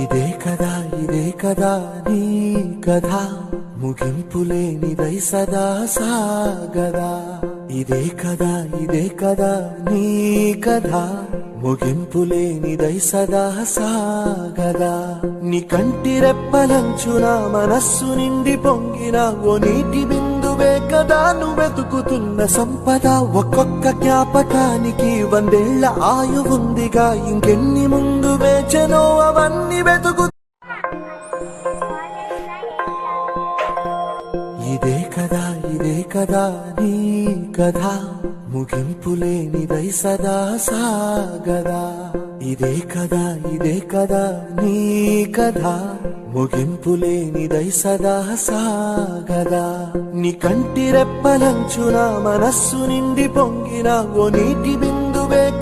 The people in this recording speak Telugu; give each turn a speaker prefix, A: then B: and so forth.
A: ఇదే కదా నీ కథ, ముగింపులేనిదై సదా సాగదా. ఇదే కదా నీ కథ, ముగింపులేనిదై సదా సాగదా. నీ కంటి రెప్పలంచున మనస్సు నిండి పొంగిన ఓ నీటి బిందువే కదా నువ్వెతుకుతున్న సంపద. ఒక్కొక్క జ్ఞాపకానికి 100 ఏళ్ల ఆయువుందిగా, ఇంకెన్ని ముందు వేచనో అవన్నీ వెతుకు. ఇదే కదా నీ కథ, ముగింపులేనిదై సదా సాగదా. ఇదే కదా నీ కథ, ముగింపులేనిదై సదా సాగదా. నీ కంటి రెప్పలంచున మనస్సు నిండి పొంగిన ఓ నీటి బిందువే